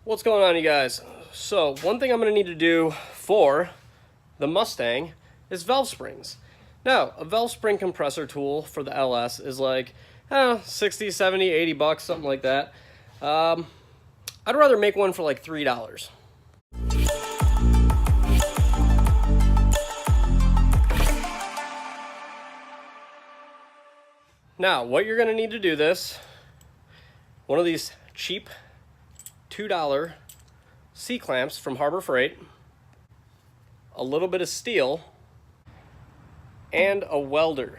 What's going on, you guys? So one thing I'm going to need to do for the Mustang is valve springs. Now, a valve spring compressor tool for the LS is like 60, 70, 80 bucks, something like that. I'd rather make one for like $3. Now, what you're going to need to do this, one of these cheap $2 C-clamps from Harbor Freight, a little bit of steel, and a welder.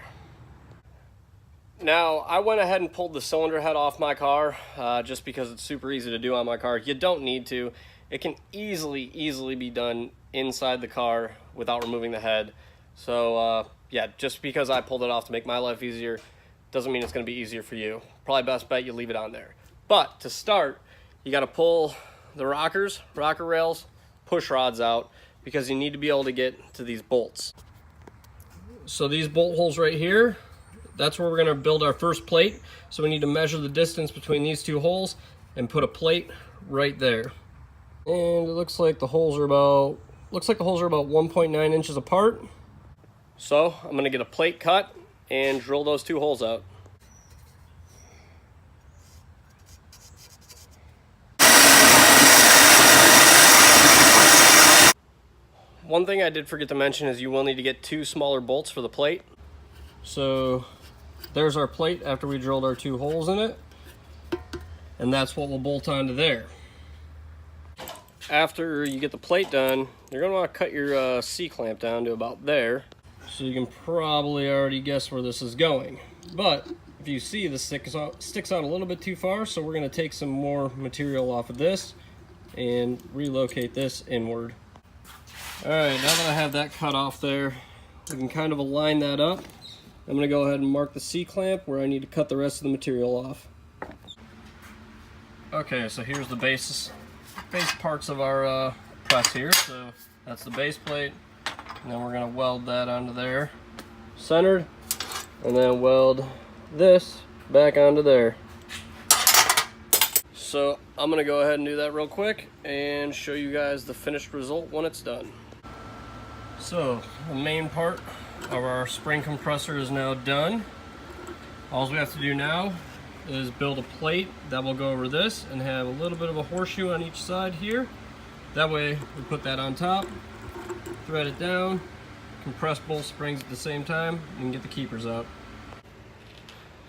Now, I went ahead and pulled the cylinder head off my car just because it's super easy to do on my car. You don't need to. It can easily be done inside the car without removing the head. So yeah, just because I pulled it off to make my life easier doesn't mean it's going to be easier for you. Probably best bet you leave it on there. But to start, you got to pull the rocker rails, push rods out, because you need to be able to get to these bolts. So these bolt holes right here, that's where we're going to build our first plate. So we need to measure the distance between these two holes and put a plate right there. And it looks like the holes are about 1.9 inches apart. So I'm going to get a plate cut and drill those two holes out. One thing I did forget to mention is you will need to get two smaller bolts for the plate. So there's our plate after we drilled our two holes in it, and that's what we'll bolt onto there. After you get the plate done, you're going to want to cut your C-clamp down to about there. So you can probably already guess where this is going. But if you see, this sticks out a little bit too far, so we're going to take some more material off of this and relocate this inward. Alright, now that I have that cut off there, we can kind of align that up. I'm going to go ahead and mark the C-clamp where I need to cut the rest of the material off. Okay, so here's the base parts of our press here. So that's the base plate, and then we're going to weld that onto there, centered, and then weld this back onto there. So I'm going to go ahead and do that real quick and show you guys the finished result when it's done. So the main part of our spring compressor is now done. All we have to do now is build a plate that will go over this and have a little bit of a horseshoe on each side here. That way we put that on top, thread it down, compress both springs at the same time, and get the keepers out.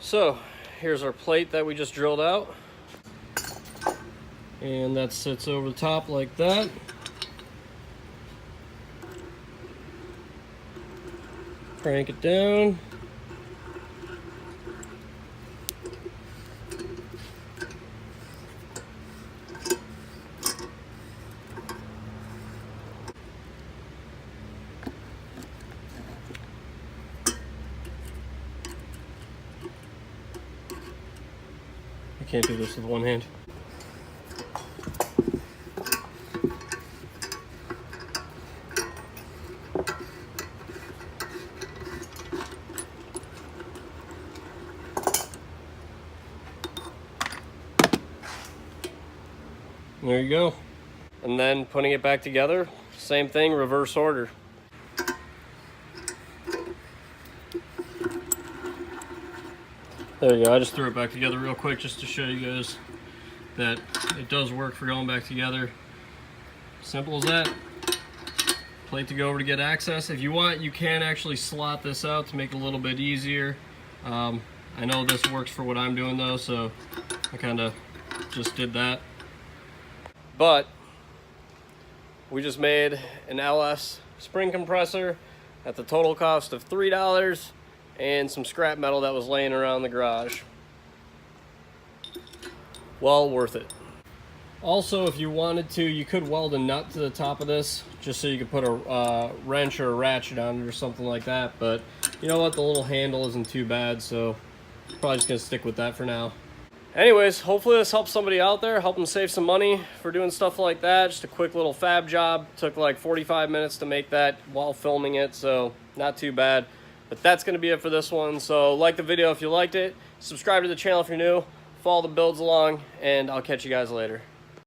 So here's our plate that we just drilled out, and that sits over the top like that. Crank it down. I can't do this with one hand. There you go. And then putting it back together, same thing, reverse order. There you go. I just threw it back together real quick just to show you guys that it does work for going back together. Simple as that. Plate to go over to get access. If you want, you can actually slot this out to make it a little bit easier. I know this works for what I'm doing though, so I kind of just did that. But we just made an LS spring compressor at the total cost of $3 and some scrap metal that was laying around the garage. Well worth it. Also, if you wanted to, you could weld a nut to the top of this just so you could put a wrench or a ratchet on it or something like that. But you know what, the little handle isn't too bad, so probably just gonna stick with that for now. Anyways, hopefully this helps somebody out there, help them save some money for doing stuff like that. Just a quick little fab job. Took like 45 minutes to make that while filming it, so not too bad. But that's going to be it for this one. So like the video if you liked it, subscribe to the channel if you're new, follow the builds along, and I'll catch you guys later.